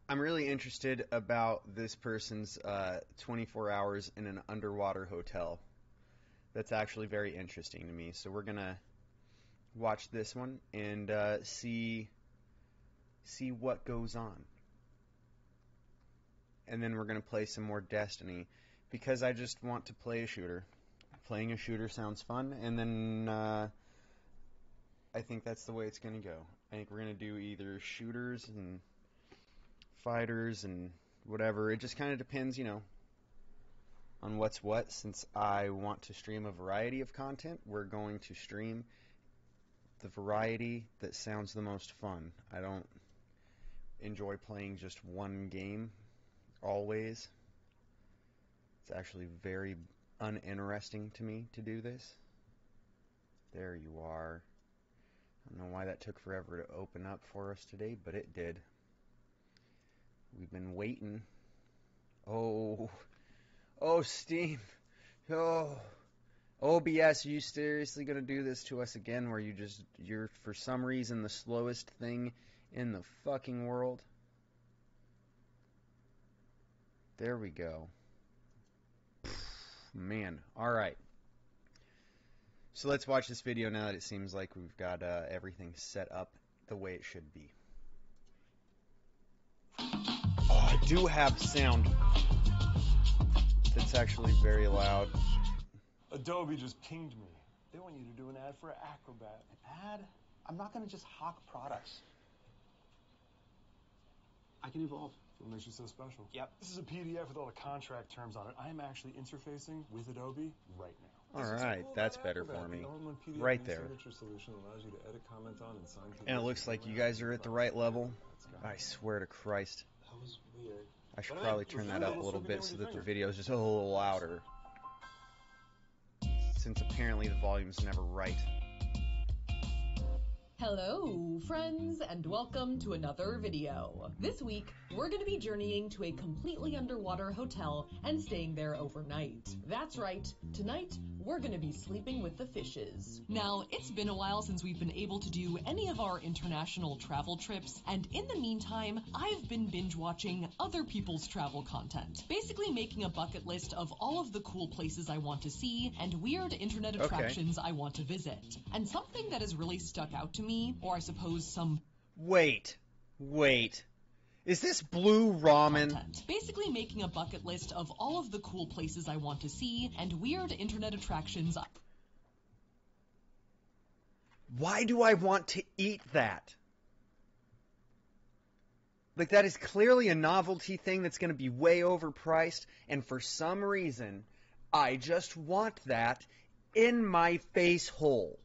I'm really interested about this person's 24 hours in an underwater hotel. That's actually very interesting to me. So we're gonna watch this one and see what goes on, and then we're gonna play some more Destiny because I just want to play a shooter. Playing a shooter sounds fun, and then I think that's the way it's gonna go. I think we're gonna do either shooters and fighters and whatever. It just kind of depends, on what's what. Since I want to stream a variety of content, we're going to stream the variety that sounds the most fun. I don't enjoy playing just one game always. It's actually very uninteresting to me to do this. There you are. I don't know why that took forever to open up for us today, but it did. We've been waiting. Oh, Steam. Oh, OBS, are you seriously going to do this to us again where you're for some reason the slowest thing in the fucking world? There we go. Man, alright. So let's watch this video now that it seems like we've got everything set up the way it should be. Oh, I do have sound that's actually very loud. Adobe just pinged me. They want you to do an ad for Acrobat. An ad? I'm not going to just hawk products. I can evolve. What makes you so special? Yep. This is a PDF with all the contract terms on it. I am actually interfacing with Adobe right now. Alright, that's better for me. Right there. Solution allows you to edit, comment on, and sign And it looks like you guys are at the right level. I swear to Christ. That was weird. I should probably turn that up a little bit so that the video is just a little louder. Since apparently the volume's never right. Hello, friends, and welcome to another video. This week, we're going to be journeying to a completely underwater hotel and staying there overnight. That's right, tonight, we're going to be sleeping with the fishes. Now, it's been a while since we've been able to do any of our international travel trips, and in the meantime, I've been binge-watching other people's travel content. Basically making a bucket list of all of the cool places I want to see and weird internet attractions I want to visit. And something that has really stuck out to me, or I suppose some... Wait. Is this blue ramen? Content. Basically making a bucket list of all of the cool places I want to see and weird internet attractions. Why do I want to eat that? Like, that is clearly a novelty thing that's going to be way overpriced, and for some reason, I just want that in my face hole.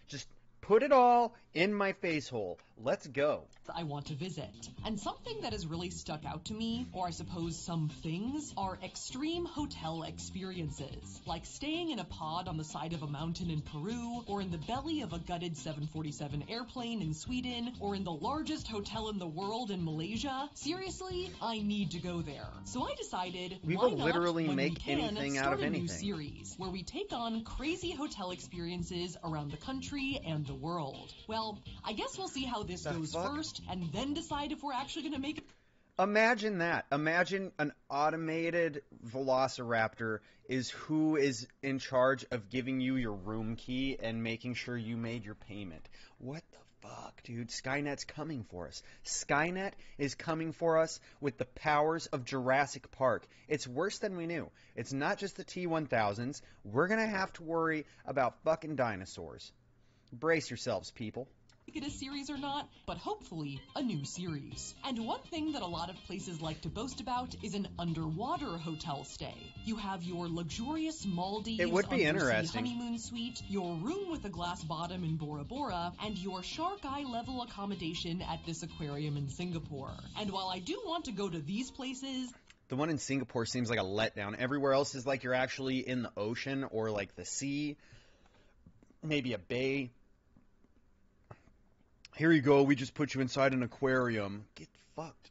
Just put it all in my face hole. Let's go. I want to visit. And something that has really stuck out to me, or I suppose some things, are extreme hotel experiences. Like staying in a pod on the side of a mountain in Peru, or in the belly of a gutted 747 airplane in Sweden, or in the largest hotel in the world in Malaysia. Seriously, I need to go there. So I decided, We why will not, literally when make we can, anything out start of a new anything. series where we take on crazy hotel experiences around the country and the world. Well, I guess we'll see how this goes first, and then decide if we're actually going to make it. Imagine that. Imagine an automated velociraptor is who is in charge of giving you your room key and making sure you made your payment. What the fuck, dude? Skynet's coming for us. Skynet is coming for us with the powers of Jurassic Park. It's worse than we knew. It's not just the T-1000s. We're going to have to worry about fucking dinosaurs. Brace yourselves, people. It a series or not, but hopefully a new series. And one thing that a lot of places like to boast about is an underwater hotel stay. You have your luxurious Maldives It would be undersea interesting. honeymoon suite, your room with a glass bottom in Bora Bora, and your shark eye level accommodation at this aquarium in Singapore. And while I do want to go to these places, The one in Singapore seems like a letdown. Everywhere else is like you're actually in the ocean or like the sea, maybe a bay. Here you go, we just put you inside an aquarium. Get fucked.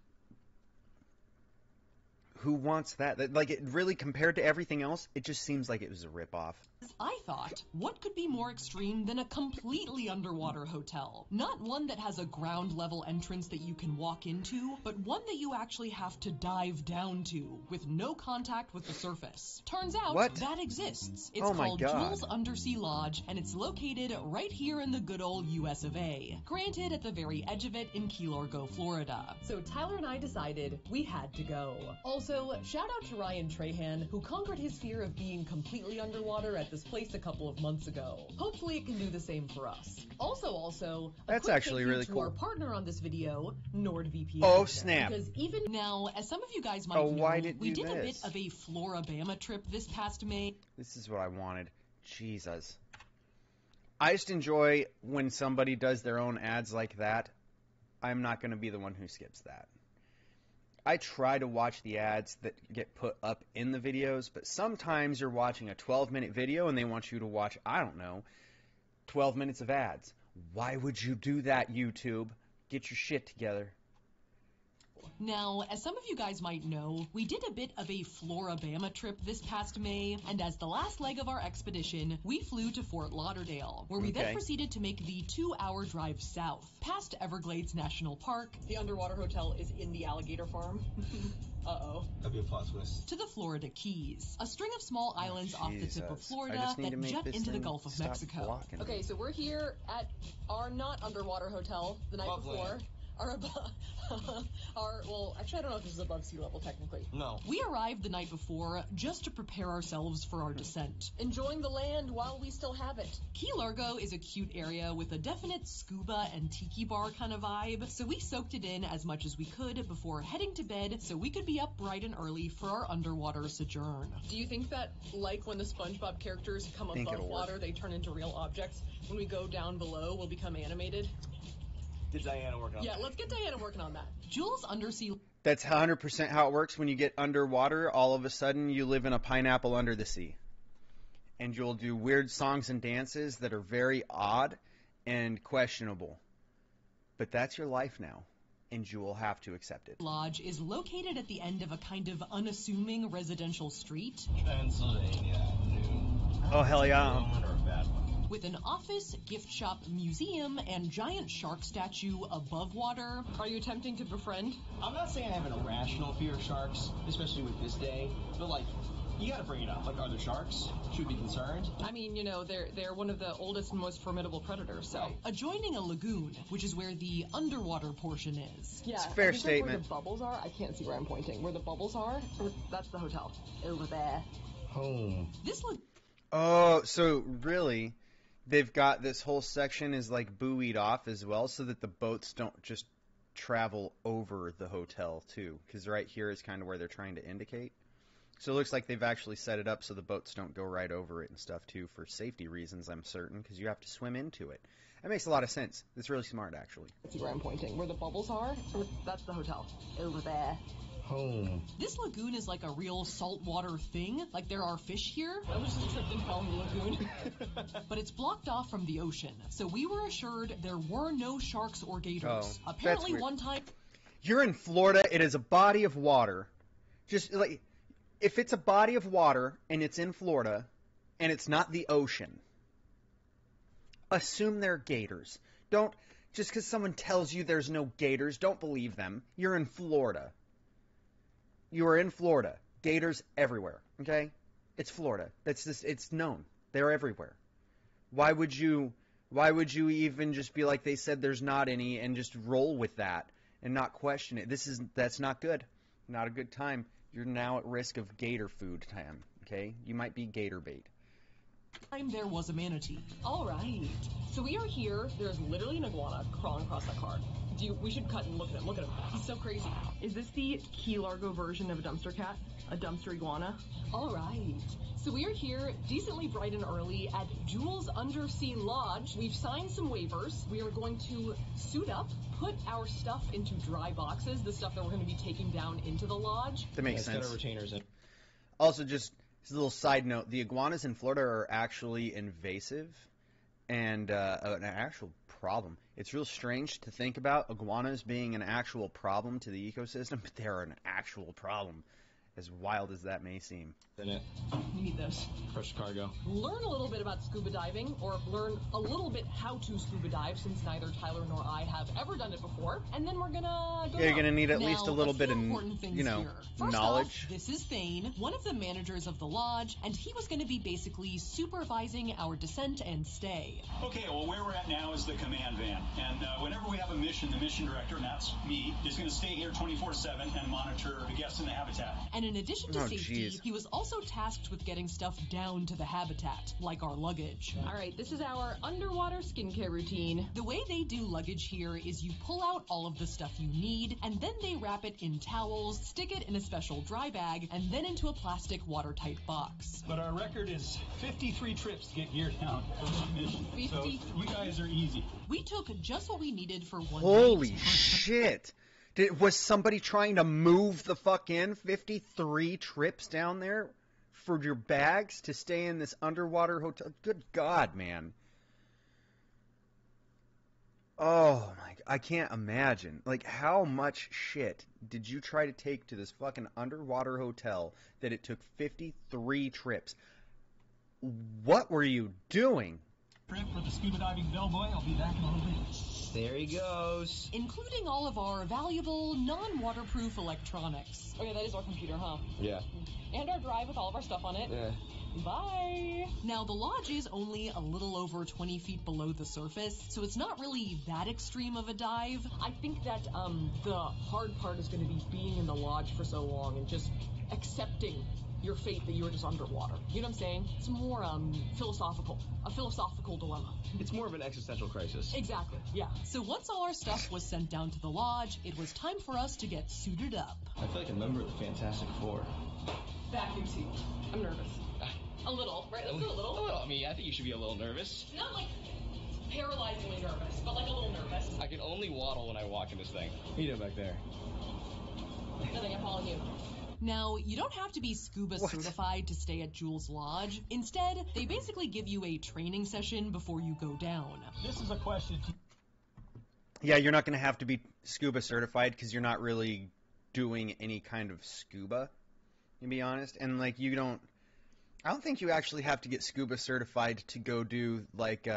Who wants that? Like, it really, compared to everything else, it just seems like it was a ripoff. I thought, what could be more extreme than a completely underwater hotel? Not one that has a ground level entrance that you can walk into, but one that you actually have to dive down to with no contact with the surface. Turns out What? that exists. It's Oh my called God. Jules Undersea Lodge, and it's located right here in the good old US of A. Granted, at the very edge of it in Key Largo, Florida. So Tyler and I decided we had to go. Also, shout out to Ryan Trahan, who conquered his fear of being completely underwater at this place a couple of months ago. Hopefully it can do the same for us. Also, a That's quick actually thank you really to cool. our partner on this video, NordVPN. Oh, snap. Because even now, as some of you guys might Oh, know, why did we do did a bit this? of a Florabama trip this past May. This is what I wanted. Jesus. I just enjoy when somebody does their own ads like that. I'm not going to be the one who skips that. I try to watch the ads that get put up in the videos, but sometimes you're watching a 12-minute video and they want you to watch, I don't know, 12 minutes of ads. Why would you do that, YouTube? Get your shit together. Now, as some of you guys might know, we did a bit of a Florabama trip this past May, and as the last leg of our expedition, we flew to Fort Lauderdale, where we then Okay. proceeded to make the 2-hour drive south, past Everglades National Park. The underwater hotel is in the alligator farm. Uh-oh. That'd be a plot twist. To the Florida Keys, a string of small islands off the tip of Jesus. I Florida just need that to make jut this into the thing Gulf of stop Mexico. blocking me. Okay, so we're here at our not underwater hotel the night Above before. land. Well, actually, I don't know if this is above sea level technically. No. We arrived the night before just to prepare ourselves for our descent. Enjoying the land while we still have it. Key Largo is a cute area with a definite scuba and tiki bar kind of vibe, so we soaked it in as much as we could before heading to bed so we could be up bright and early for our underwater sojourn. Do you think that, like when the SpongeBob characters come Think above it'll work. water, they turn into real objects? When we go down below, we'll become animated? Did Diana work on Yeah, let's get Diana working on that. Jules Undersea That's 100% how it works. When you get underwater, all of a sudden you live in a pineapple under the sea. And you'll do weird songs and dances that are very odd and questionable. But that's your life now, and you will have to accept it. Lodge is located at the end of a kind of unassuming residential street Transylvania Avenue. Oh, hell yeah. A good one or a bad one? with an office, gift shop, museum, and giant shark statue above water. Are you attempting to befriend? I'm not saying I have an irrational fear of sharks, especially with this day, but like, you gotta bring it up. Like, are there sharks? Should we be concerned? I mean, you know, they're one of the oldest and most formidable predators, so. Right. Adjoining a lagoon, which is where the underwater portion is. Yeah, It's a fair I think that's where statement. the bubbles are. I can't see where I'm pointing. Where the bubbles are, that's the hotel. Over there. Home. This lagoon Oh, so really, they've got this whole section is like buoyed off as well, so that the boats don't just travel over the hotel too. Because right here is kind of where they're trying to indicate. So it looks like they've actually set it up so the boats don't go right over it and stuff too, for safety reasons, I'm certain, because you have to swim into it. That makes a lot of sense. It's really smart, actually. see where I'm pointing. Where the bubbles are, that's the hotel. Over there. Home. This lagoon is like a real saltwater thing. Like there are fish here. I was just tripped and fell in the lagoon. But it's blocked off from the ocean. So we were assured there were no sharks or gators. Oh, that's Apparently weird. one time... You're in Florida. It is a body of water. Just like, if it's a body of water and it's in Florida and it's not the ocean, assume they're gators. Don't, just because someone tells you there's no gators, don't believe them. You're in Florida. You are in Florida. Gators everywhere, okay? It's Florida. That's just, it's known. They're everywhere. Why would you even just be like they said there's not any and just roll with that and not question it? That's not good. Not a good time. You're now at risk of gator food time, okay? You might be gator bait. there was a manatee. All right. So we are here. There's literally an iguana crawling across that car. We should cut and look at him. Look at him. He's so crazy. Is this the Key Largo version of a dumpster cat? A dumpster iguana? All right. So we are here decently bright and early at Jules Undersea Lodge. We've signed some waivers. We are going to suit up, put our stuff into dry boxes, the stuff that we're going to be taking down into the lodge. That makes It's got sense. our retainers in. Also, just as a little side note, the iguanas in Florida are actually invasive and an actual problem. It's real strange to think about iguanas being an actual problem to the ecosystem, but they are an actual problem. as wild as that may seem. In it. You need those. Crush cargo. Learn a little bit about scuba diving, or learn a little bit how to scuba dive, since neither Tyler nor I have ever done it before. And then we're gonna go. Yeah, you're gonna need at now, least a little bit of, important things you know, here. First knowledge. Off, this is Thane, one of the managers of the lodge, and he was going to be basically supervising our descent and stay. Okay, well, where we're at now is the command van. And whenever we have a mission, the mission director, and that's me, is going to stay here 24/7 and monitor the guests in the habitat. And in addition to Oh, safety, geez. he was also tasked with getting stuff down to the habitat, like our luggage. All right, this is our underwater skincare routine. The way they do luggage here is you pull out all of the stuff you need, and then they wrap it in towels, stick it in a special dry bag, and then into a plastic watertight box. But our record is 53 trips to get gear down for this mission. 53? So you guys are easy. We took just what we needed for one Holy night. shit! Was somebody trying to move the fuck in 53 trips down there for your bags to stay in this underwater hotel? Good God, man. Oh my, I can't imagine. Like, how much shit did you try to take to this fucking underwater hotel that it took 53 trips? What were you doing? Trip for the scuba diving bellboy. I'll be back in a little bit. There he goes. Including all of our valuable, non-waterproof electronics. Okay, that is our computer, huh? Yeah. And our drive with all of our stuff on it. Yeah. Bye! Now, the lodge is only a little over 20 feet below the surface, so it's not really that extreme of a dive. I think that, the hard part is going to be being in the lodge for so long and just accepting your fate that you are just underwater. You know what I'm saying? It's more, philosophical. A philosophical dilemma. It's more of an existential crisis. Exactly, yeah. So once all our stuff was sent down to the lodge, it was time for us to get suited up. I feel like a member of the Fantastic Four. Vacuum seat. I'm nervous. A little, right? Let's do a little. A little. I mean, I think you should be a little nervous. Not like paralyzingly nervous, but like a little nervous. I can only waddle when I walk in this thing. What are you doing back there? Nothing, I'm following you. Now, you don't have to be scuba certified to stay at Jules Lodge. Instead, they basically give you a training session before you go down. This is a question. Yeah, you're not going to have to be scuba certified because you're not really doing any kind of scuba, to be honest. And, like, I don't think you actually have to get scuba certified to go do, like,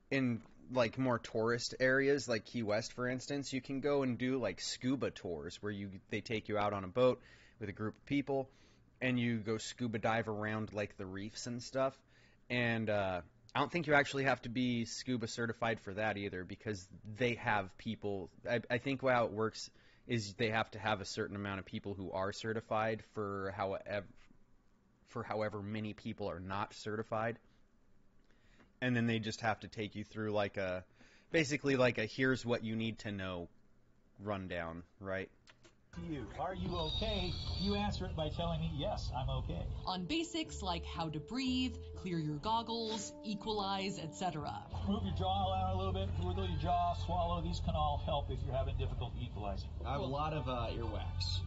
in, like, more tourist areas, like Key West, for instance. You can go and do, like, scuba tours where they take you out on a boat with a group of people, and you go scuba dive around, like, the reefs and stuff. And I don't think you actually have to be scuba certified for that either, because they have people. I think how it works is they have to have a certain amount of people who are certified for however many people are not certified. And then they just have to take you through basically like a here's what you need to know rundown, right? You. Are you okay? You answer it by telling me, yes, I'm okay. On basics like how to breathe, clear your goggles, equalize, etc. Move your jaw around a little bit, wiggle your jaw, swallow. These can all help if you're having difficulty equalizing. I have a lot of earwax.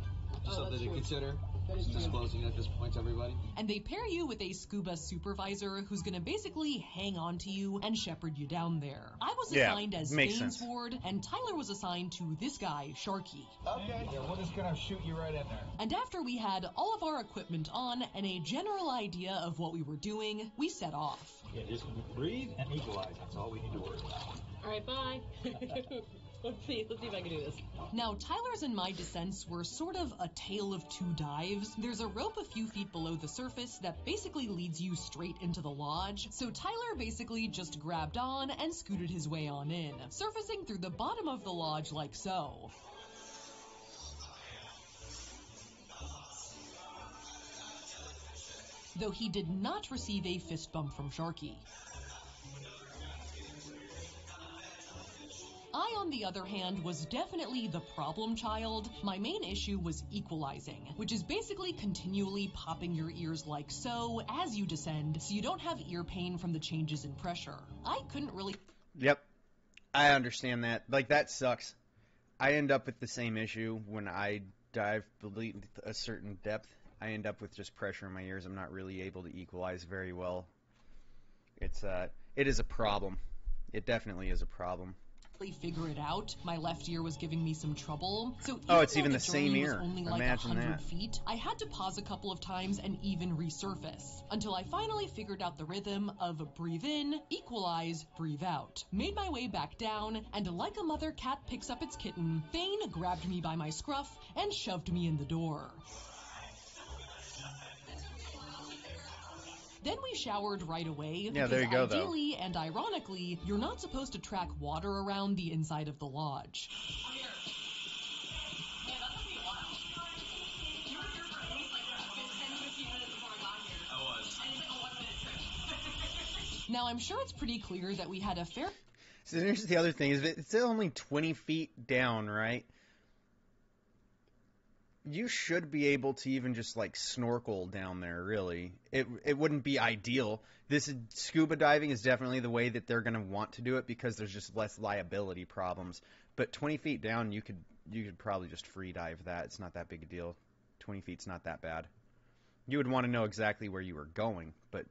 Just something to consider. That is true. Disclosing at this point to everybody. And they pair you with a scuba supervisor who's going to basically hang on to you and shepherd you down there. I was assigned as makes Dane's sense. ward, and Tyler was assigned to this guy, Sharky. Okay. Yeah, we're just going to shoot you right in there. And after we had all of our equipment on and a general idea of what we were doing, we set off. Yeah, just breathe and equalize. That's all we need to worry about. All right, bye. Let's see if I can do this. Now, Tyler's and my descents were sort of a tale of two dives. There's a rope a few feet below the surface that basically leads you straight into the lodge. So Tyler basically just grabbed on and scooted his way on in, surfacing through the bottom of the lodge like so. Though he did not receive a fist bump from Sharky. I, on the other hand, was definitely the problem child. My main issue was equalizing, which is basically continually popping your ears like so as you descend, so you don't have ear pain from the changes in pressure. I couldn't really... Yep, I understand that. Like, that sucks. I end up with the same issue when I dive beneath a certain depth. I end up with just pressure in my ears. I'm not really able to equalize very well. It is a problem. It definitely is a problem. figure it out. My left ear was giving me some trouble. So Oh, it's though even the journey same was ear. only like Imagine 100 that. feet, I had to pause a couple of times and even resurface until I finally figured out the rhythm of breathe in, equalize, breathe out. Made my way back down, and like a mother cat picks up its kitten, Thane grabbed me by my scruff and shoved me in the door. Then we showered right away. Yeah, there you go, though. Ideally and ironically, you're not supposed to track water around the inside of the lodge. Now, I'm sure it's pretty clear that we had a fair... So here's the other thing, is that it's only 20 feet down, right? You should be able to even just, like, snorkel down there, really. It wouldn't be ideal. Scuba diving is definitely the way that they're going to want to do it because there's just less liability problems. But 20 feet down, you could probably just free dive that. It's not that big a deal. 20 feet's not that bad. You would want to know exactly where you were going, but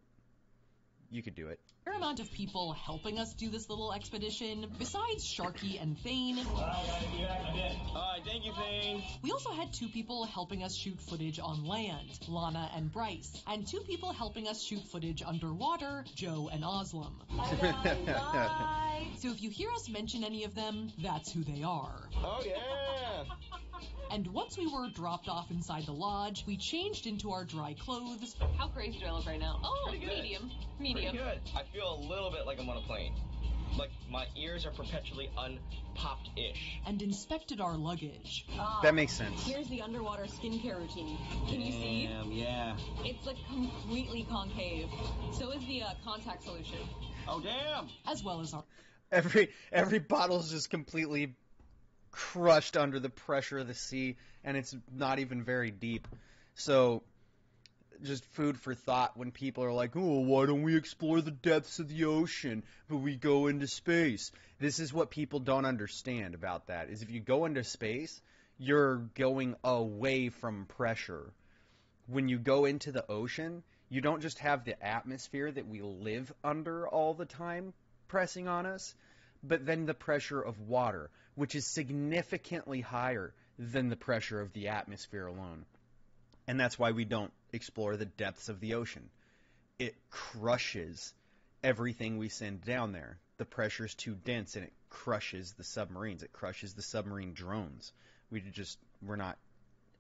you could do it. Fair amount of people helping us do this little expedition. Besides Sharky and Thane, Alright, thank you, Thane. we also had 2 people helping us shoot footage on land, Lana and Bryce, and 2 people helping us shoot footage underwater, Joe and Oslam. Bye. So if you hear us mention any of them, that's who they are. Oh, yeah. And once we were dropped off inside the lodge, we changed into our dry clothes. How crazy do I look right now? Oh, Pretty good. medium. Pretty Medium. good. I feel a little bit like I'm on a plane. Like my ears are perpetually unpopped-ish. And inspected our luggage. That makes sense. Here's the underwater skincare routine. Can you see? Damn, yeah. It's like completely concave. So is the contact solution. Oh, damn. As well as our... Every bottle's just completely crushed under the pressure of the sea, and it's not even very deep. So, just food for thought when people are like, oh, why don't we explore the depths of the ocean, but we go into space? This is what people don't understand about that, is if you go into space, you're going away from pressure. When you go into the ocean, you don't just have the atmosphere that we live under all the time pressing on us, but then the pressure of water, which is significantly higher than the pressure of the atmosphere alone. And that's why we don't explore the depths of the ocean. It crushes everything we send down there. The pressure's too dense, and it crushes the submarines. It crushes the submarine drones. We're not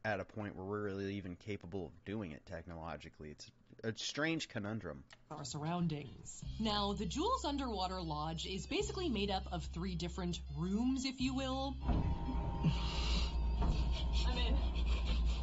at a point where we're really even capable of doing it technologically. It's a strange conundrum. Our surroundings. Now, the Jules Underwater Lodge is basically made up of 3 different rooms, if you will. I'm in.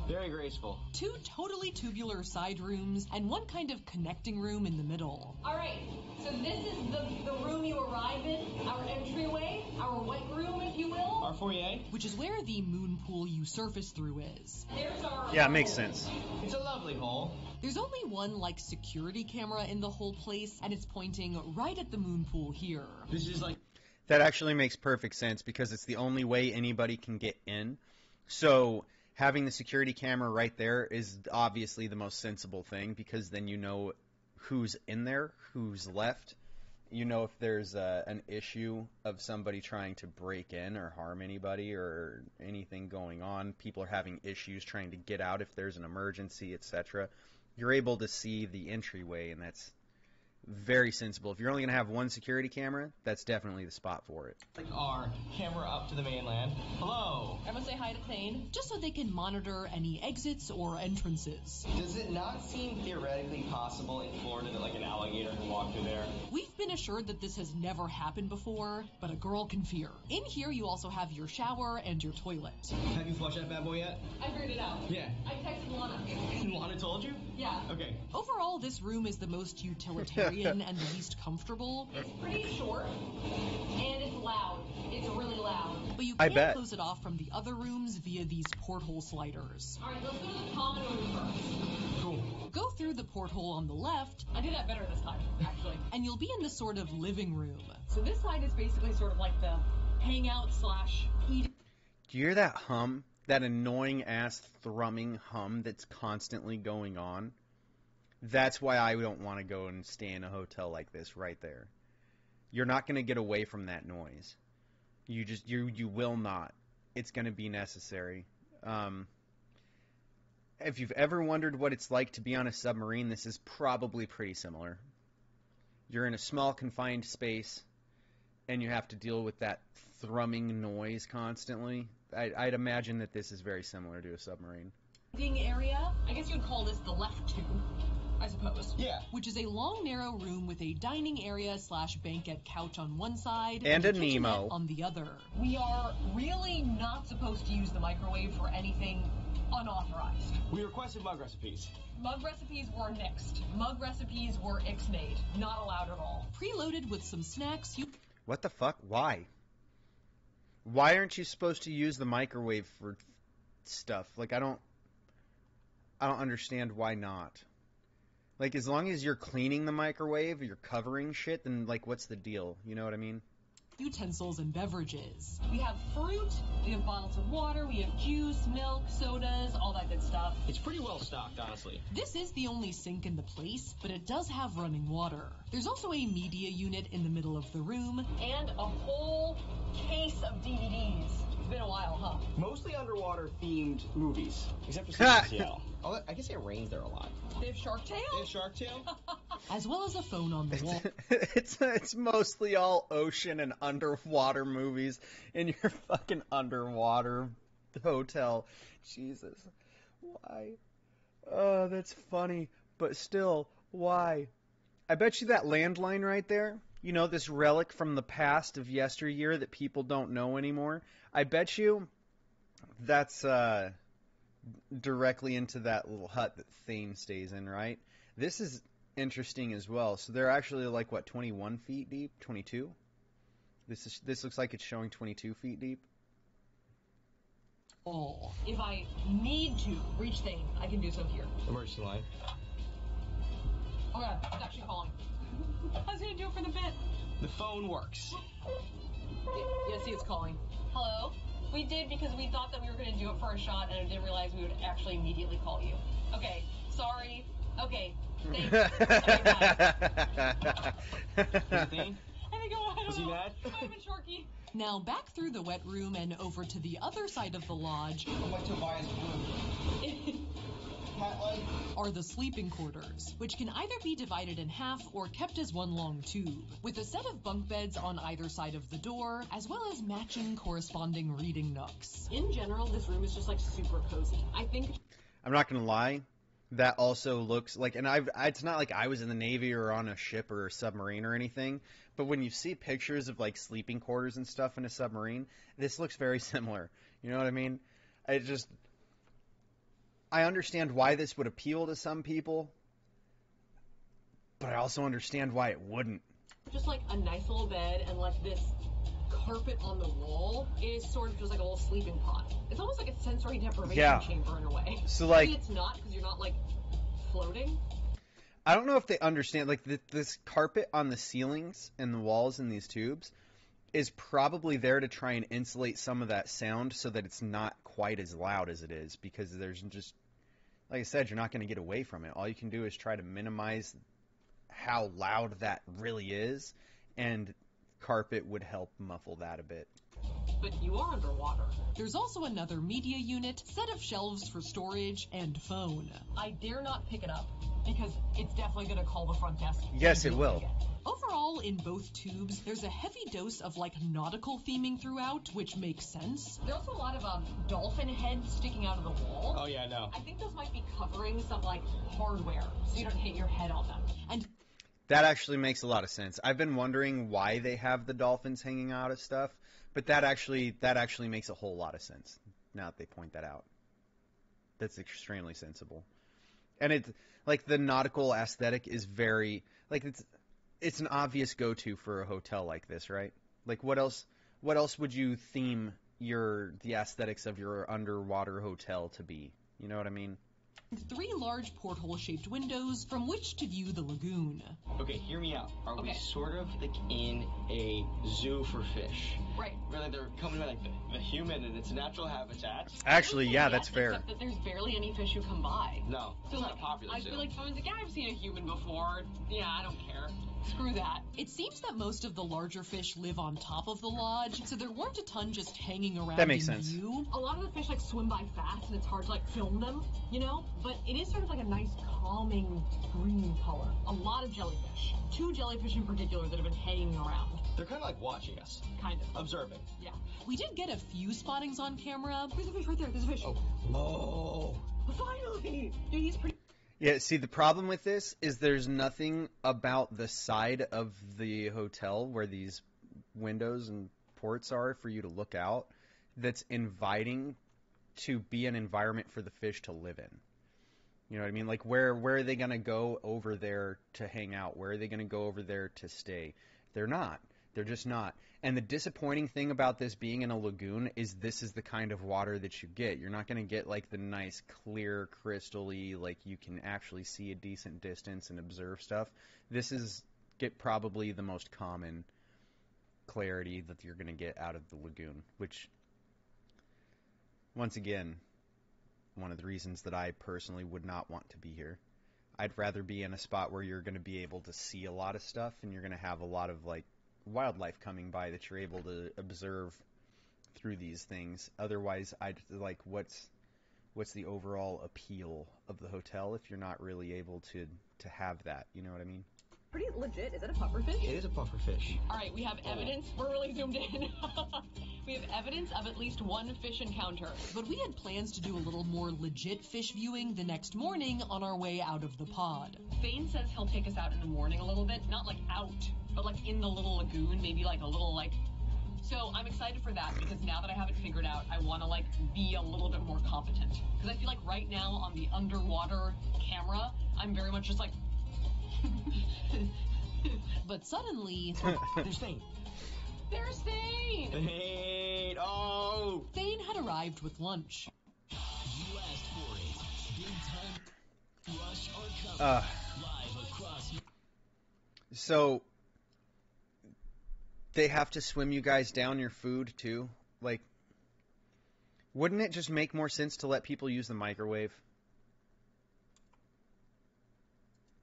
Very graceful. 2 totally tubular side rooms, and 1 kind of connecting room in the middle. All right. So this is the room you arrive in, our entryway, our white room, if you will. Our foyer? Which is where the moon pool you surface through is. There's our... Yeah, it makes sense. It's a lovely hole. There's only 1, like, security camera in the whole place, and it's pointing right at the moon pool here. This is like... That actually makes perfect sense because it's the only way anybody can get in. So having the security camera right there is obviously the most sensible thing because then you know who's in there, who's left. You know if there's an issue of somebody trying to break in or harm anybody or anything going on. People are having issues trying to get out if there's an emergency, etc. You're able to see the entryway, and that's very sensible. If you're only going to have 1 security camera, that's definitely the spot for it. Like our camera up to the mainland. Hello. I'm gonna say hi to Thane. Just so they can monitor any exits or entrances. Does it not seem theoretically possible in Florida that like an alligator can walk through there? We've been assured that this has never happened before, but a girl can fear. In here, you also have your shower and your toilet. Have you flushed that bad boy yet? I figured it out. Yeah. I texted Lana. Lana told you? Yeah. Okay. Overall, this room is the most utilitarian and the least comfortable, It's pretty short, and it's loud. It's really loud. but you I can bet. close it off from the other rooms via these porthole sliders. All right, let's go to the common room first. Cool. Go through the porthole on the left, I did that better this time, actually. and you'll be in the sort of living room. So this side is basically sort of like the hangout / eating. Do you hear that hum? That annoying ass thrumming hum that's constantly going on? That's why I don't want to go and stay in a hotel like this right there. You're not going to get away from that noise. You will not. It's going to be necessary. If you've ever wondered what it's like to be on a submarine, this is probably pretty similar. You're in a small, confined space, and you have to deal with that thrumming noise constantly. I'd imagine that this is very similar to a submarine. Area, I guess you'd call this the left tube, I suppose. Yeah. Which is a long, narrow room with a dining area / banquette couch on one side And a kitchenette Nemo on the other. We are really not supposed to use the microwave for anything unauthorized. We requested mug recipes. Mug recipes were nixed. Mug recipes were ixnayed. Not allowed at all. Preloaded with some snacks, you... What the fuck? Why? Why aren't you supposed to use the microwave for stuff? Like, I don't understand why not. Like, as long as you're cleaning the microwave, you're covering shit, then, like, what's the deal? You know what I mean? Utensils and beverages. We have fruit, we have bottles of water, we have juice, milk, sodas, all that good stuff. It's pretty well stocked, honestly. This is the only sink in the place, but it does have running water. There's also a media unit in the middle of the room. And a whole case of DVDs. It's been a while, huh? Mostly underwater themed movies, except for Seattle. Oh, I guess it rains there a lot. They have Shark Tale? They have Shark Tale? As well as a phone on the wall. It's mostly all ocean and underwater movies in your fucking underwater hotel. Jesus. Why? Oh, that's funny. But still, why? I bet you that landline right there, you know, this relic from the past of yesteryear that people don't know anymore, I bet you that's directly into that little hut that Thane stays in, right? This is interesting as well. So they're actually like, what, 21 feet deep? 22? This looks like it's showing 22 feet deep. Oh. If I need to reach Thane, I can do so here. Emergency line. Oh god, it's actually calling. I was gonna do it for the bit. The phone works. Yeah, see, it's calling. Hello? We did because we thought that we were going to do it for a shot and I didn't realize we would actually immediately call you. Okay, sorry. Okay, thanks. Okay, bye. Anything? I think I don't Was he know. mad? Might have been Sharky. Now back through the wet room and over to the other side of the lodge What Tobias blue? Cat leg? are the sleeping quarters, which can either be divided in half or kept as one long tube, with a set of bunk beds on either side of the door, as well as matching corresponding reading nooks. In general, this room is just like super cozy. I think I'm not going to lie. That also looks like, and it's not like I was in the Navy or on a ship or a submarine or anything, but when you see pictures of like sleeping quarters and stuff in a submarine, this looks very similar. You know what I mean? I understand why this would appeal to some people, but I also understand why it wouldn't. just like a nice little bed and like this carpet on the wall is sort of just like a little sleeping pod. It's almost like a sensory deprivation chamber in a way. So like, maybe it's not because you're not like floating. I don't know if they understand, like, this carpet on the ceilings and the walls in these tubes is probably there to try and insulate some of that sound so that it's not quite as loud as it is, because there's just, like I said, you're not going to get away from it. All you can do is try to minimize how loud that really is, and carpet would help muffle that a bit. But you are underwater. There's also another media unit, set of shelves for storage, and phone. I dare not pick it up because it's definitely going to call the front desk. Yes, it will. Overall, in both tubes, there's a heavy dose of, like, nautical theming throughout, which makes sense. There's also a lot of dolphin heads sticking out of the wall. Oh, yeah, I know. I think those might be covering some, like, hardware so you don't hit your head on them. And that actually makes a lot of sense. I've been wondering why they have the dolphins hanging out of stuff, but that actually makes a whole lot of sense now that they point that out. That's extremely sensible. And it's like the nautical aesthetic is very, like, it's an obvious go-to for a hotel like this, right? Like, what else would you theme the aesthetics of your underwater hotel to be? You know what I mean? 3 large porthole-shaped windows from which to view the lagoon. Okay, hear me out. Are we Okay. sort of like in a zoo for fish? Right. Where like they're coming to like the human in its natural habitat? Actually, yeah, Yes, that's fair. Except that there's barely any fish who come by. No, So it's not like, a popular I zoo. feel like someone's like, yeah, I've seen a human before. Yeah, I don't care. Screw that. It seems that most of the larger fish live on top of the lodge, so there weren't a ton just hanging around That makes in sense. view. A lot of the fish like swim by fast, and it's hard to like film them, you know. But it is sort of like a nice calming green color. A lot of jellyfish. 2 jellyfish in particular that have been hanging around. They're kind of like watching us, Kind of. observing. Yeah. We did get a few spottings on camera. There's a fish right there. There's a fish. Oh. Finally! Dude, he's pretty. Yeah, see, the problem with this is there's nothing about the side of the hotel where these windows and ports are for you to look out that's inviting to be an environment for the fish to live in. You know what I mean? Like, where are they going to go over there to hang out? Where are they going to go over there to stay? They're not. They're just not. And the disappointing thing about this being in a lagoon is this is the kind of water that you get. You're not going to get, like, the nice, clear, crystal-y, like, you can actually see a decent distance and observe stuff. This is probably the most common clarity that you're going to get out of the lagoon, which, once again, one of the reasons that I personally would not want to be here. I'd rather be in a spot where you're going to be able to see a lot of stuff and you're going to have a lot of, like, wildlife coming by that you're able to observe through these things. Otherwise, I'd like, what's the overall appeal of the hotel if you're not really able to have that? You know what I mean? Pretty legit. Is that a pufferfish? It is a pufferfish. All right, we have evidence. We're really zoomed in. We have evidence of at least one fish encounter. But we had plans to do a little more legit fish viewing the next morning on our way out of the pod. Thane says he'll take us out in the morning a little bit. Not like out, but like in the little lagoon, maybe like a little like... So I'm excited for that because now that I have it figured out, I want to like be a little bit more competent. Because I feel like right now on the underwater camera, I'm very much just like... But suddenly, There's Thane. There's Thane! Thane! Oh! Thane had arrived with lunch. You asked for it. Big time rush or cover. Live across. So they have to swim you guys down your food too? Like, wouldn't it just make more sense to let people use the microwave?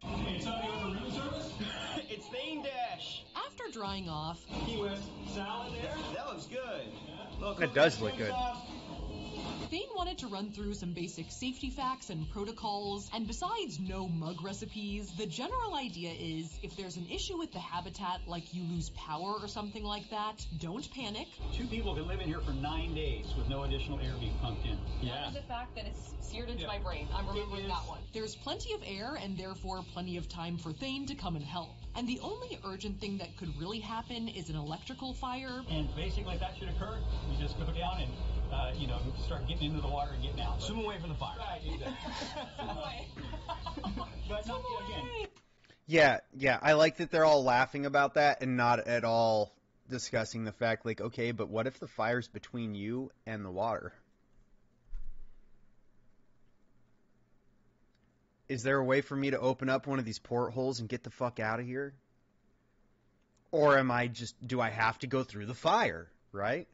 It's on your room service? It's Thane Dash! After drying off, Key West salad there? That looks good. Look, That does look good. Thane wanted to run through some basic safety facts and protocols, and besides no mug recipes, the general idea is if there's an issue with the habitat, like you lose power or something like that, don't panic. 2 people can live in here for 9 days with no additional air being pumped in. Yeah. The fact that it's seared into Yeah. my brain. I'm remembering that one. There's plenty of air and therefore plenty of time for Thane to come and help. And the only urgent thing that could really happen is an electrical fire. And basically, if that should occur, you just go down and, start getting into the water and getting out. Swim away from the fire. Right, exactly. But not again. Yeah, I like that they're all laughing about that and not at all discussing the fact, like, okay, but what if the fire's between you and the water? Is there a way for me to open up one of these portholes and get the fuck out of here? Or do I have to go through the fire, right?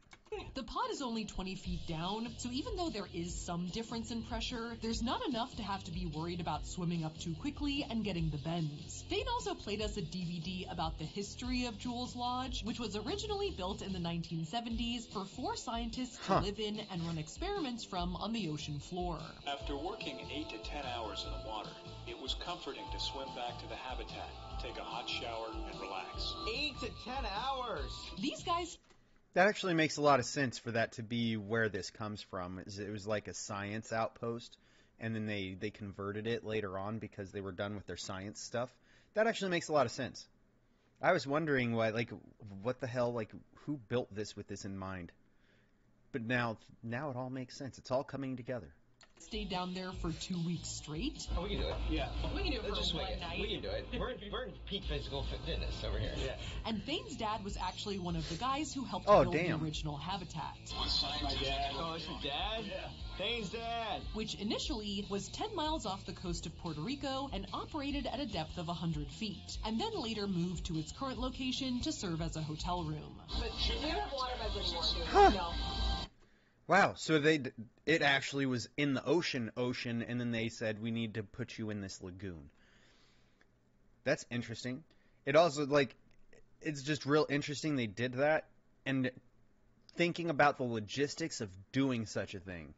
The pod is only 20 feet down, so even though there is some difference in pressure, there's not enough to have to be worried about swimming up too quickly and getting the bends. Thane also played us a DVD about the history of Jules Lodge, which was originally built in the 1970s for 4 scientists to live in and run experiments from on the ocean floor. After working 8 to 10 hours in the water, it was comforting to swim back to the habitat, take a hot shower, and relax. 8 to 10 hours! These guys... That actually makes a lot of sense for that to be where this comes from. It was like a science outpost, and then they converted it later on because they were done with their science stuff. That actually makes a lot of sense. I was wondering what the hell, like, who built this with this in mind? But now it all makes sense. It's all coming together. Stayed down there for 2 weeks straight. Oh, we can do it. Yeah. We can do it Let's for just one swing it. night. We can do it. We're in peak physical fitness over here. Yeah. And Thane's dad was actually one of the guys who helped Oh, build damn. the original habitat. My dad. Oh, it's your dad? Yeah. Thane's dad. which initially was 10 miles off the coast of Puerto Rico and operated at a depth of 100 feet, and then later moved to its current location to serve as a hotel room. But we don't have water beds anymore, do we? Huh. No. Wow, so it actually was in the ocean, and then they said, we need to put you in this lagoon. That's interesting. It also, like, it's just real interesting they did that, and thinking about the logistics of doing such a thing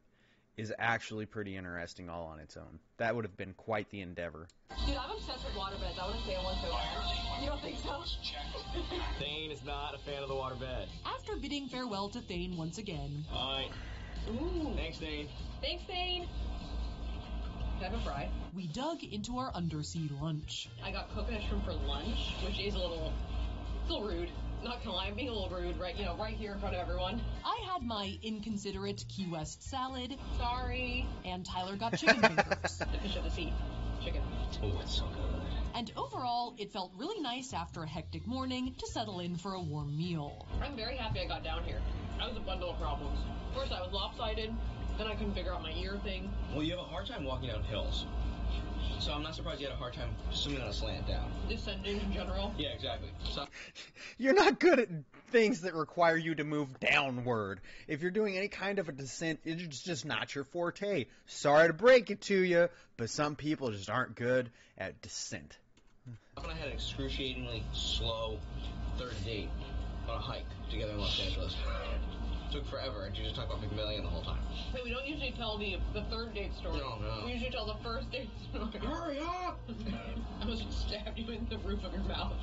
is actually pretty interesting all on its own. That would have been quite the endeavor. Dude, I'm obsessed with water beds. I want to stay in one so bad. You don't think so? Thane is not a fan of the waterbed. After bidding farewell to Thane once again, Alright. Ooh. Thanks, Thane. Thanks, Thane. Can I have a fry? we dug into our undersea lunch. I got coconut shrimp for lunch, which is a little rude. Not gonna lie, I'm being a little rude, right here in front of everyone. I had my inconsiderate Key West salad, Sorry. and Tyler got chicken fingers. The fish of the sea. Chicken. Oh, it's so good. And overall, it felt really nice after a hectic morning to settle in for a warm meal. I'm very happy I got down here. I was a bundle of problems. First, I was lopsided. Then I couldn't figure out my ear thing. Well, you have a hard time walking down hills. So I'm not surprised you had a hard time swimming on a slant down. Descending in general. Yeah, exactly. So You're not good at things that require you to move downward. If you're doing any kind of a descent, it's just not your forte. Sorry to break it to you, but some people just aren't good at descent. I had an excruciatingly slow third date on a hike together in Los Angeles. Took forever, and you just talked about McMillian the whole time. Hey, we don't usually tell the third date story. No. We usually tell the first date story. Hurry up! I almost stabbed you in the roof of your mouth.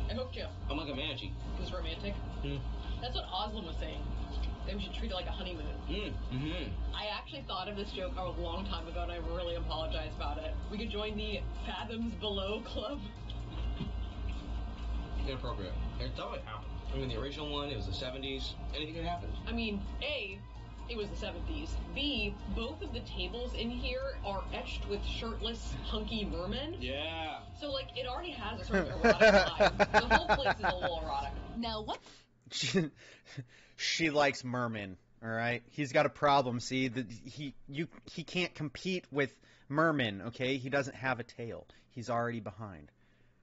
I hooked you. I'm like a manatee. It was romantic. Mm. That's what Oslam was saying. That we should treat it like a honeymoon. I actually thought of this joke a long time ago, and I really apologize about it. We could join the Fathoms Below Club. Inappropriate. It's not what happened. I mean, the original one, it was the 70s. Anything could happen. I mean, A, it was the 70s. B, both of the tables in here are etched with shirtless, hunky mermen. Yeah. So, like, it already has a certain erotic vibe. The whole place is a little erotic. Now, what? She likes mermen, all right? He's got a problem, see? He can't compete with mermen, okay? He doesn't have a tail. He's already behind.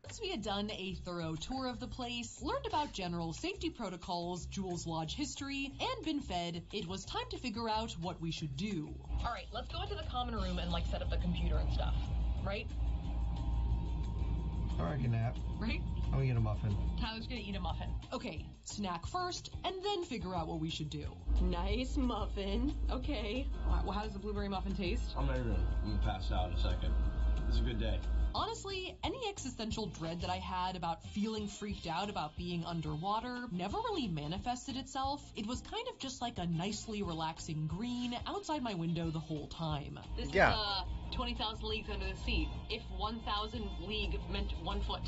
Once we had done a thorough tour of the place, learned about general safety protocols, Jules Lodge history, and been fed, it was time to figure out what we should do. All right, let's go into the common room and, like, set up the computer and stuff. Right? All right, can nap. Right? I'm gonna get a muffin. Tyler's gonna eat a muffin. Okay, snack first, and then figure out what we should do. Nice muffin. Okay. Well, how does the blueberry muffin taste? I'm ready to pass out in a second. It's a good day. Honestly, any existential dread that I had about feeling freaked out about being underwater never really manifested itself. It was kind of just like a nicely relaxing green outside my window the whole time. This is 20,000 leagues under the sea. If 1,000 league meant 1 foot.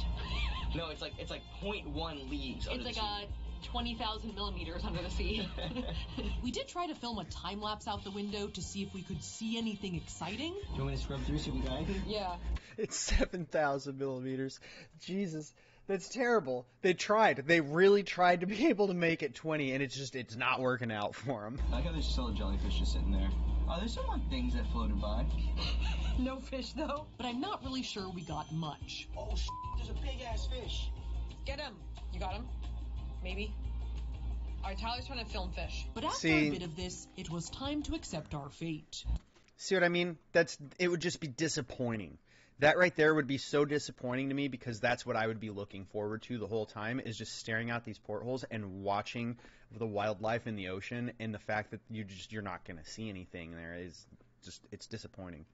No, it's like 0.1 leagues. It's like 20,000 millimeters under the sea. We did try to film a time lapse out the window to see if we could see anything exciting. Do you want me to scrub through so we got anything? Yeah. It's 7,000 millimeters. Jesus, that's terrible. They tried. They really tried to be able to make it 20, and it's not working out for them. I like how there's still a jellyfish just sitting there. Oh, there's some like things that floated by. No fish, though. But I'm not really sure we got much. Oh, there's a big ass fish. Get him. You got him? Maybe. All right, Tyler's trying to film fish. But after a bit of this, it was time to accept our fate. See what I mean? It would just be disappointing. That right there would be so disappointing to me because that's what I would be looking forward to the whole time is just staring out these portholes and watching the wildlife in the ocean, and the fact that you're not going to see anything there is just, it's disappointing.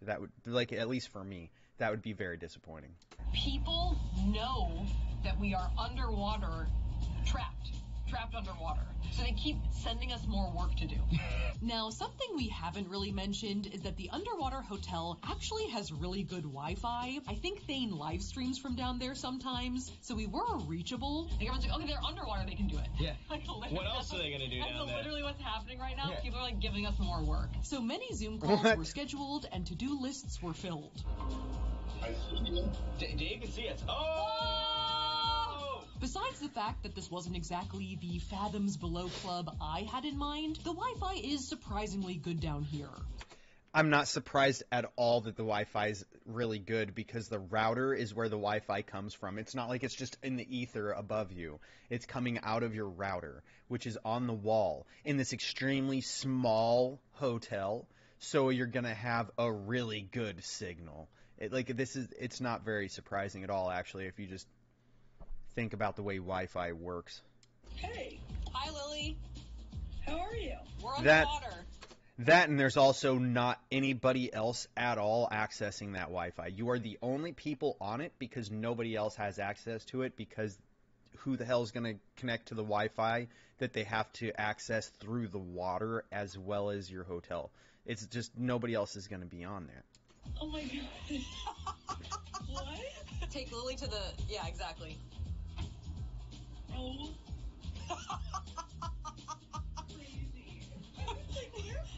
That would, like, at least for me, that would be very disappointing. People know that we are underwater, trapped underwater. So they keep sending us more work to do. Now, something we haven't really mentioned is that the underwater hotel actually has really good Wi-Fi. I think Thane live streams from down there sometimes, so we were reachable. Like everyone's like, okay, they're underwater, they can do it. Yeah. Like, What else are they gonna do down there? Literally what's happening right now. Yeah. People are like giving us more work. So many Zoom calls were scheduled and to-do lists were filled. Dave can see us. Oh! Besides the fact that this wasn't exactly the fathoms below club I had in mind, the Wi-Fi is surprisingly good down here. I'm not surprised at all that the Wi-Fi is really good because the router is where the Wi-Fi comes from. It's not like it's just in the ether above you. It's coming out of your router, which is on the wall in this extremely small hotel. So you're going to have a really good signal. It's not very surprising at all, actually, if you just think about the way Wi-Fi works. Hey. Hi, Lily. How are you? We're underwater. That and there's also not anybody else at all accessing that Wi-Fi. You are the only people on it because nobody else has access to it, because who the hell is going to connect to the Wi-Fi that they have to access through the water as well as your hotel? It's just nobody else is going to be on there. Oh my god. What? Take Lily to the... Yeah, exactly. Oh. Crazy.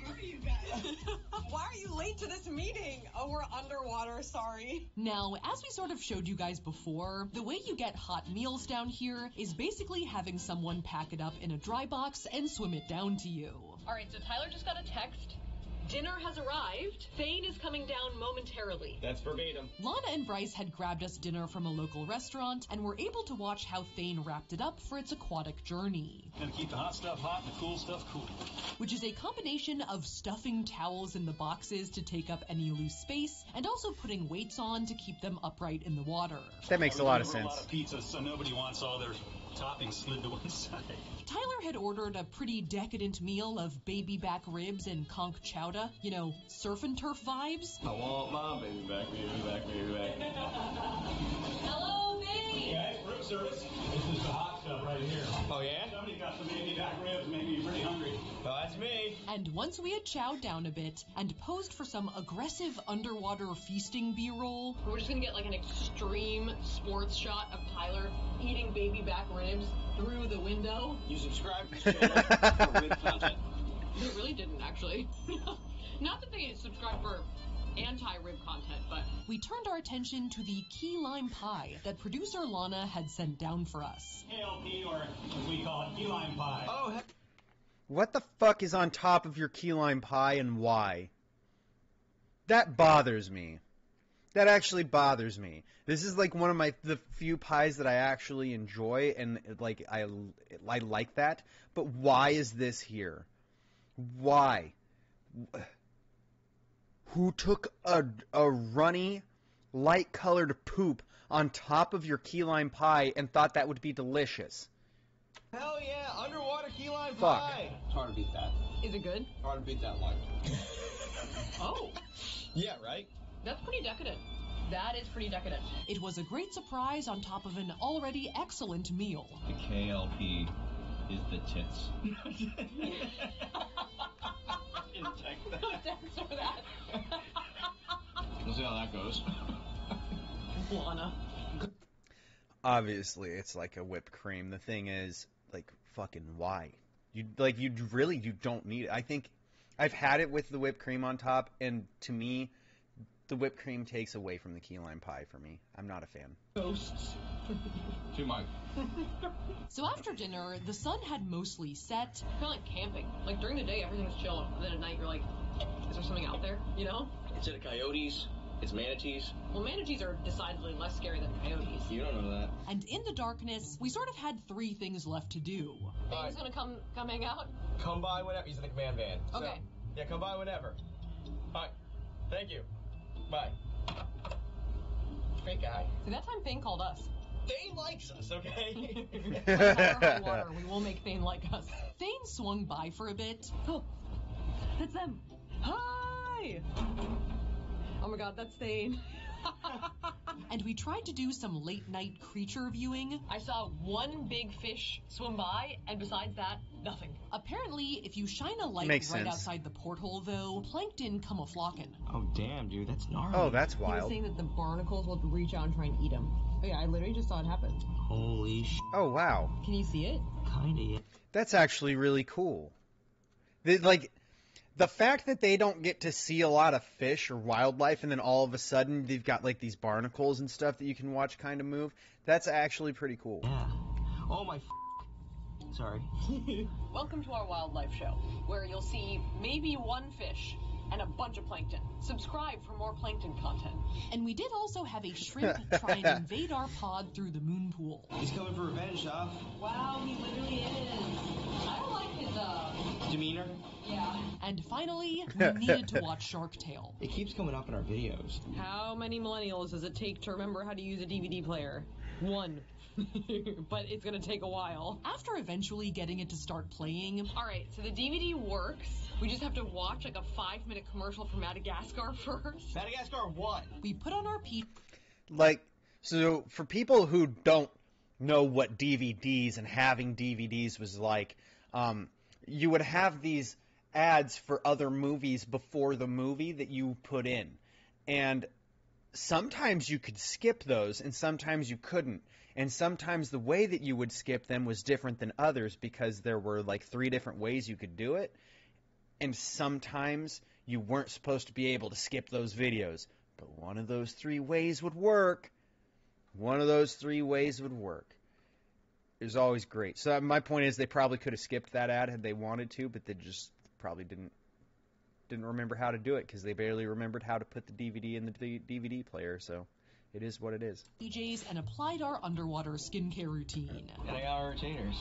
Where are you guys? Why are you late to this meeting? Oh, we're underwater, sorry. Now, as we sort of showed you guys before, the way you get hot meals down here is basically having someone pack it up in a dry box and swim it down to you. All right, so Tyler just got a text. Dinner has arrived. Thane is coming down momentarily. That's verbatim. Lana and Bryce had grabbed us dinner from a local restaurant and were able to watch how Thane wrapped it up for its aquatic journey. Gonna keep the hot stuff hot and the cool stuff cool. Which is a combination of stuffing towels in the boxes to take up any loose space and also putting weights on to keep them upright in the water. That makes a lot of We ordered sense. a lot of pizzas, so nobody wants all their toppings slid to one side. Tyler had ordered a pretty decadent meal of baby back ribs and conch chowder, you know, surf and turf vibes. I want my baby back, baby back, baby back. Hello, Thane. Guys, room service. This is the hot stuff right here. Oh, yeah? Somebody got some baby back ribs, maybe you're pretty hungry. Oh, that's me. And once we had chowed down a bit and posed for some aggressive underwater feasting B-roll, We're just gonna get like an extreme sports shot of Tyler eating baby back ribs through the window. You subscribe to this channel for rib content. They really didn't, actually. Not that they subscribe for anti-rib content, but... we turned our attention to the key lime pie that producer Lana had sent down for us. KLP, or as we call it, key lime pie. Oh, heck. What the fuck is on top of your key lime pie and why? That bothers me. That actually bothers me. This is like one of the few pies that I actually enjoy, and like I like that. But why is this here? Why? Who took a runny, light-colored poop on top of your key lime pie and thought that would be delicious? Hell yeah, underwater key lime Fuck. pie. It's hard to beat that. Is it good? Hard to beat that line. Oh, Yeah, right? that's pretty decadent. That is pretty decadent. It was a great surprise on top of an already excellent meal. The KLP is the tits. Thanks for that. We'll see how that goes. Lana. Obviously, it's like a whipped cream. The thing is, like, fucking why? You don't need it. I think I've had it with the whipped cream on top, and to me, the whipped cream takes away from the key lime pie for me. I'm not a fan. Ghosts. To Mike. So after dinner, the sun had mostly set, Kind of like camping. Like during the day, everything's chill, and then at night, you're like, is there something out there? You know? Instead of coyotes, it's manatees. Well, manatees are decidedly less scary than coyotes. You don't know that. and in the darkness, we sort of had three things left to do. Thane's gonna come hang out? Come by whenever. He's in the command van. Okay. Yeah, come by whenever. Bye. Thank you. Bye. Great guy. See, that time Thane called us. Thane likes us, okay? High water, we will make Thane like us. Thane swung by for a bit, Oh, that's them. Hi! Oh my god, that's Thane. and we tried to do some late-night creature viewing. I saw one big fish swim by, and besides that, nothing. Apparently, if you shine a light Makes right sense. outside the porthole, though, plankton come a-flockin'. Oh, damn, dude, that's gnarly. Oh, that's He was wild. saying that the barnacles will reach out and try and eat him. Oh yeah, I literally just saw it happen. Holy sh**, Oh, wow. Can you see it? kinda, yeah. That's actually really cool. The fact that they don't get to see a lot of fish or wildlife, and then all of a sudden they've got like these barnacles and stuff that you can watch kind of move, that's actually pretty cool. Yeah. Oh my Sorry. Welcome to our wildlife show, where you'll see maybe one fish and a bunch of plankton. Subscribe for more plankton content. And we did also have a shrimp try and invade our pod through the moon pool. He's coming for revenge, Saf. Wow, he literally is. I don't like his, Demeanor? yeah. And finally, we needed to watch Shark Tale. It keeps coming up in our videos. How many millennials does it take to remember how to use a DVD player? One. But it's gonna take a while. After eventually getting it to start playing, Alright, so the DVD works. We just have to watch like a 5-minute commercial for Madagascar first. Madagascar what? we put on our Like, so for people who don't know what DVDs and having DVDs was like, you would have these ads for other movies before the movie that you put in. And sometimes you could skip those and sometimes you couldn't. And sometimes the way that you would skip them was different than others because there were like 3 different ways you could do it. And sometimes you weren't supposed to be able to skip those videos. But one of those 3 ways would work. One of those 3 ways would work. It was always great. So my point is they probably could have skipped that ad had they wanted to, but they just probably didn't remember how to do it because they barely remembered how to put the DVD in the DVD player. So it is what it is. PJs and applied our underwater skincare routine. And I got our retainers,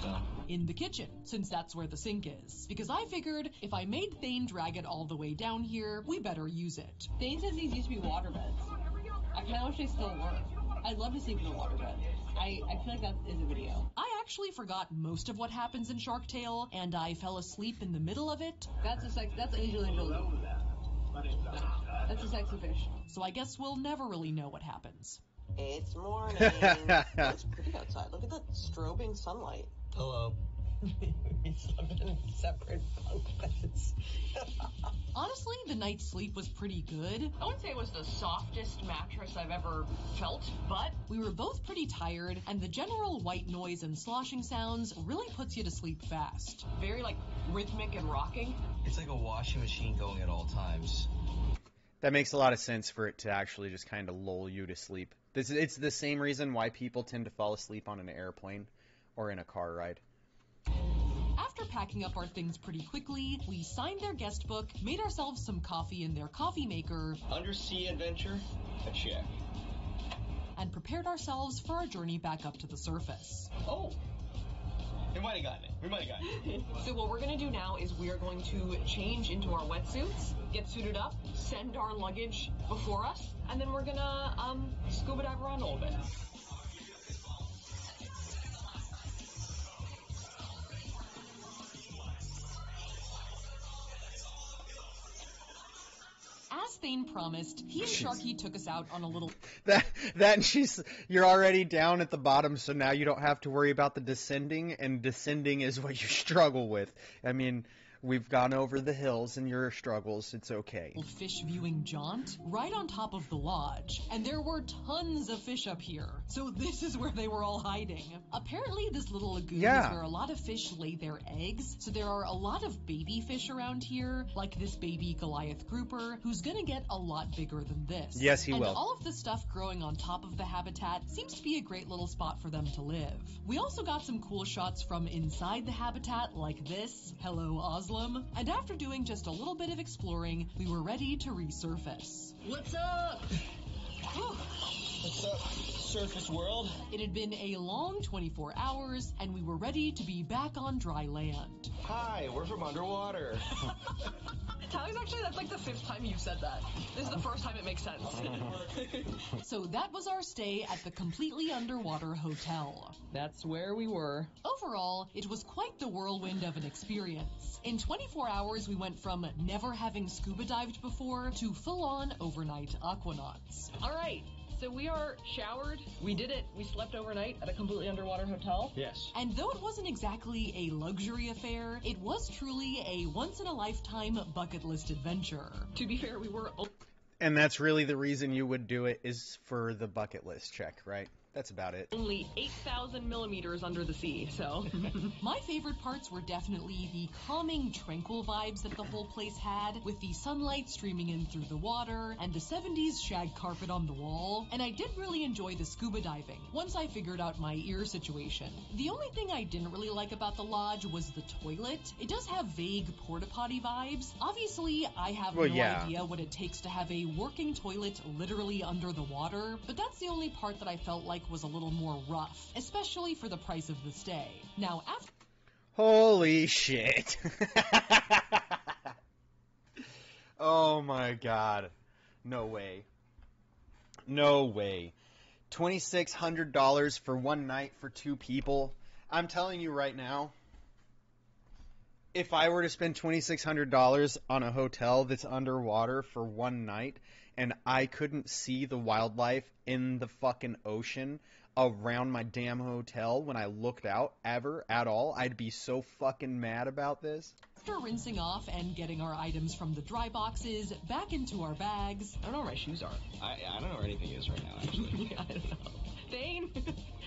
so. In the kitchen, since that's where the sink is. Because I figured if I made Thane drag it all the way down here, we better use it. Thane says these used to be water beds. I kind of wish they still were. I'd love to sleep in a water bed. I feel like that is a video. I actually forgot most of what happens in Shark Tale, and I fell asleep in the middle of it. That's Angelina Jolie. That's a sexy fish. So I guess we'll never really know what happens. It's morning. It's pretty outside. Look at that strobing sunlight. Hello. We slept in separate bunk beds. Honestly, the night's sleep was pretty good. I wouldn't say it was the softest mattress I've ever felt, but We were both pretty tired, and the general white noise and sloshing sounds really puts you to sleep fast. very like rhythmic and rocking. It's like a washing machine going at all times. That makes a lot of sense for it to actually just kind of lull you to sleep. It's the same reason why people tend to fall asleep on an airplane or in a car ride. After packing up our things pretty quickly, we signed their guest book, made ourselves some coffee in their coffee maker, Undersea adventure? A check. and prepared ourselves for our journey back up to the surface. Oh! We might have gotten it. So what we're gonna do now is we are going to change into our wetsuits, get suited up, send our luggage before us, and then we're gonna scuba dive around a little bit. As Thane promised, he and Sharky took us out on a little That and you're already down at the bottom, so now you don't have to worry about the descending, and descending is what you struggle with. I mean, we've gone over the hills and your struggles. It's okay. fish viewing jaunt right on top of the lodge, and there were tons of fish up here. So this is where they were all hiding. Apparently this little lagoon is where a lot of fish lay their eggs, so there are a lot of baby fish around here, like this baby Goliath grouper, who's gonna get a lot bigger than this. Yes, he and will. all of the stuff growing on top of the habitat seems to be a great little spot for them to live. We also got some cool shots from inside the habitat, like this. Hello, Oslo. And after doing just a little bit of exploring, we were ready to resurface. What's up? What's up, surface world? It had been a long 24 hours, and we were ready to be back on dry land. Hi, we're from underwater. Tyler's that's like the 5th time you've said that. This is the first time it makes sense. So that was our stay at the completely underwater hotel. That's where we were. Overall, it was quite the whirlwind of an experience. In 24 hours, we went from never having scuba dived before to full-on overnight aquanauts. All right. So we are showered. We did it. We slept overnight at a completely underwater hotel. Yes. And though it wasn't exactly a luxury affair, it was truly a once-in-a-lifetime bucket list adventure. To be fair, we were... And that's really the reason you would do it, is for the bucket list check, right? That's about it. Only 8,000 millimeters under the sea, so. My favorite parts were definitely the calming, tranquil vibes that the whole place had, with the sunlight streaming in through the water, and the 70s shag carpet on the wall. And I did really enjoy the scuba diving, once I figured out my ear situation. The only thing I didn't really like about the lodge was the toilet. It does have vague porta potty vibes. Obviously, I have no idea what it takes to have a working toilet literally under the water, but that's the only part that I felt like was a little more rough, especially for the price of the stay. Now, after... Holy shit. Oh my god. No way. No way. $2,600 for one night for two people. I'm telling you right now, if I were to spend $2,600 on a hotel that's underwater for one night and I couldn't see the wildlife in the fucking ocean around my damn hotel when I looked out ever at all, I'd be so fucking mad about this. After rinsing off and getting our items from the dry boxes back into our bags... I don't know where my shoes are. I don't know where anything is right now, actually. I don't know. Thane,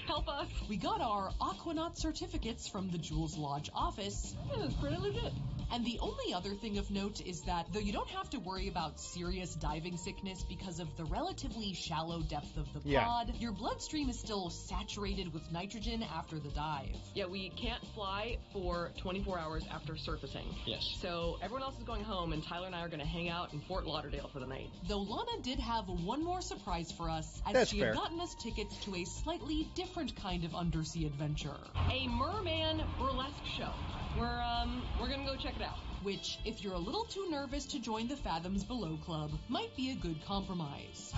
help us. We got our Aquanaut certificates from the Jules Lodge office. Yeah, that's pretty legit. And the only other thing of note is that though you don't have to worry about serious diving sickness because of the relatively shallow depth of the pod, your bloodstream is still saturated with nitrogen after the dive. Yeah, we can't fly for 24 hours after surfacing. Yes. So everyone else is going home, and Tyler and I are going to hang out in Fort Lauderdale for the night. Though Lana did have one more surprise for us, as she had gotten us tickets to a slightly different kind of undersea adventure. A merman burlesque show. We're gonna go check it out. Which, if you're a little too nervous to join the Fathoms Below Club, might be a good compromise.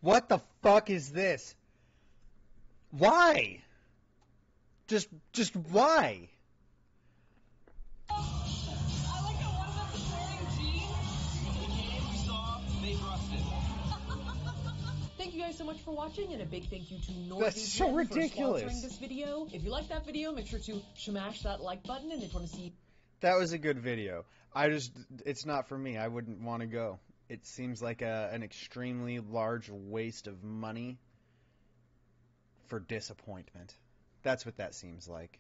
What the fuck is this? Why? Just why? I like that one of them is wearing jeans. We came, we saw, they rusted. Thank you guys so much for watching, and a big thank you to NordVPN That's so ridiculous. for sponsoring this video. If you like that video, make sure to smash that like button, and if you want to see... That was a good video. It's not for me. I wouldn't want to go. It seems like an extremely large waste of money for disappointment. That's what that seems like.